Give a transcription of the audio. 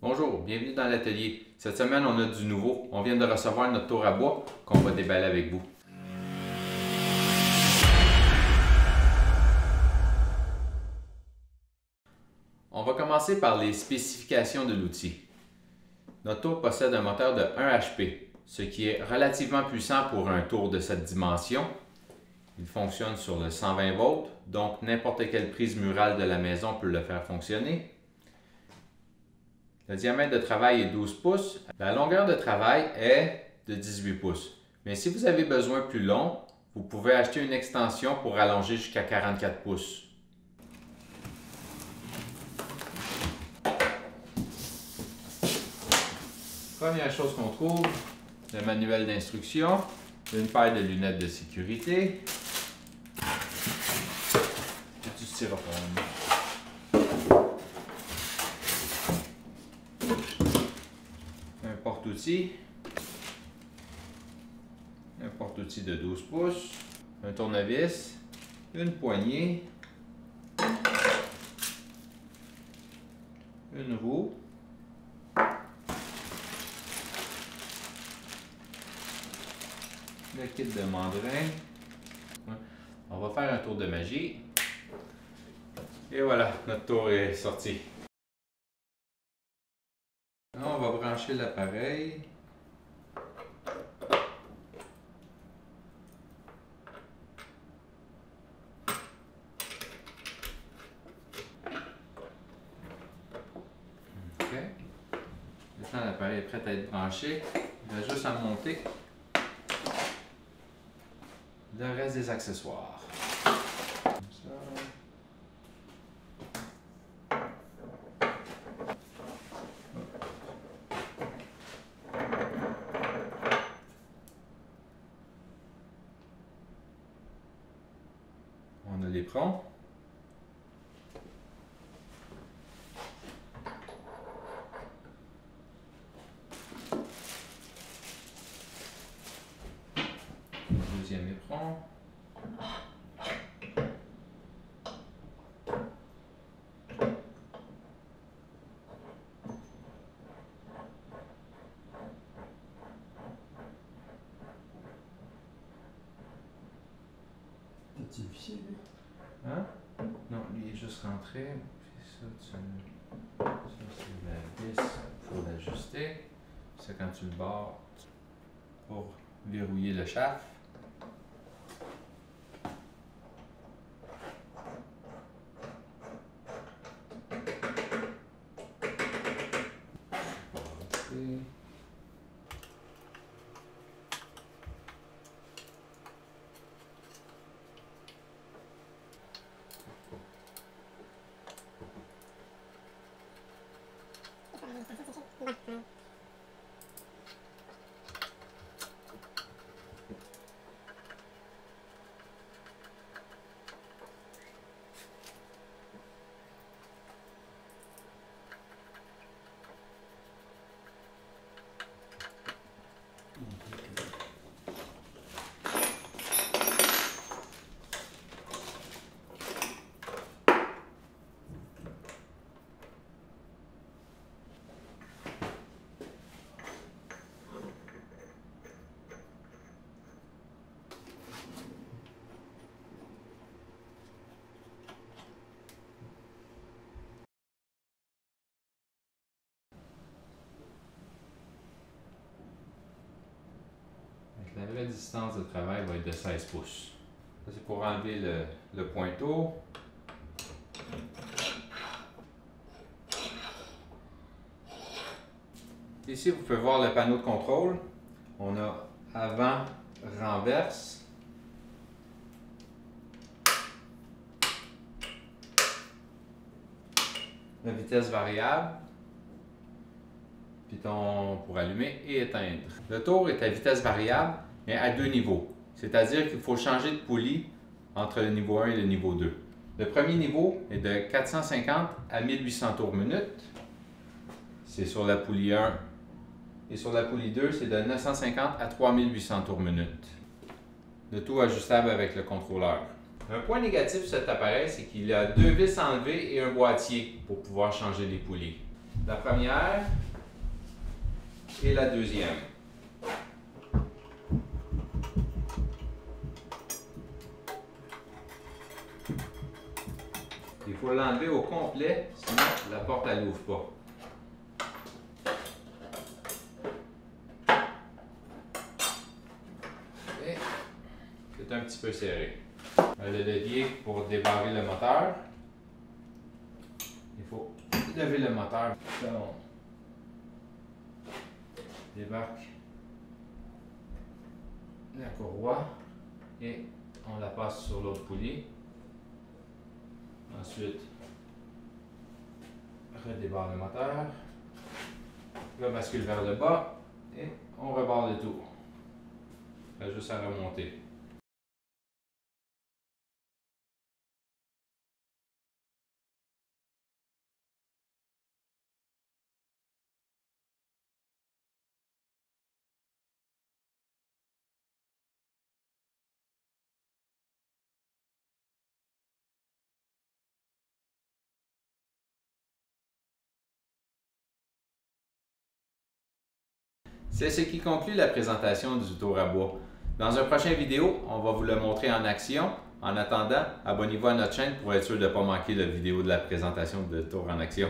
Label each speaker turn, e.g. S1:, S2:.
S1: Bonjour, bienvenue dans l'atelier. Cette semaine, on a du nouveau. On vient de recevoir notre tour à bois qu'on va déballer avec vous. On va commencer par les spécifications de l'outil. Notre tour possède un moteur de 1 HP, ce qui est relativement puissant pour un tour de cette dimension. Il fonctionne sur le 120 volts, donc n'importe quelle prise murale de la maison peut le faire fonctionner. Le diamètre de travail est 12 pouces. La longueur de travail est de 18 pouces. Mais si vous avez besoin plus long, vous pouvez acheter une extension pour allonger jusqu'à 44 pouces. Première chose qu'on trouve, le manuel d'instruction, une paire de lunettes de sécurité, et du styrofoam. Un porte-outils de 12 pouces, un tournevis, une poignée, une roue, le kit de mandrin. On va faire un tour de magie. Et voilà, notre tour est sorti. Là, on va brancher l'appareil. OK. Maintenant, l'appareil est prêt à être branché. Il reste juste à monter le reste des accessoires. Comme ça. On a l'éperon. Deuxième éperon.
S2: T'as-tu vissé, lui?
S1: Hein? Non, lui il est juste rentré. Puis ça, ça c'est la vis. Il faut l'ajuster. C'est quand tu le barres pour verrouiller le shaft. La vraie distance de travail va être de 16 pouces. Ça, c'est pour enlever le pointeau. Ici, vous pouvez voir le panneau de contrôle. On a avant, renverse. La vitesse variable. Piton pour allumer et éteindre. Le tour est à vitesse variable, mais à deux niveaux. C'est-à-dire qu'il faut changer de poulie entre le niveau 1 et le niveau 2. Le premier niveau est de 450 à 1800 tours minute. C'est sur la poulie 1. Et sur la poulie 2, c'est de 950 à 3800 tours minute. Le tout ajustable avec le contrôleur. Un point négatif de cet appareil, c'est qu'il a deux vis enlevées et un boîtier pour pouvoir changer les poulies. la première et la deuxième. Il faut l'enlever au complet, sinon la porte elle n'ouvre pas. Et c'est un petit peu serré. Le levier pour débarrer le moteur. Il faut lever le moteur. On débarque la courroie et on la passe sur l'autre poulie. Ensuite, redébarre le moteur, le bascule vers le bas et on rebarre le tout. Il y a juste à remonter. C'est ce qui conclut la présentation du tour à bois. Dans un prochain vidéo, on va vous le montrer en action. En attendant, abonnez-vous à notre chaîne pour être sûr de ne pas manquer la vidéo de la présentation de tour en action.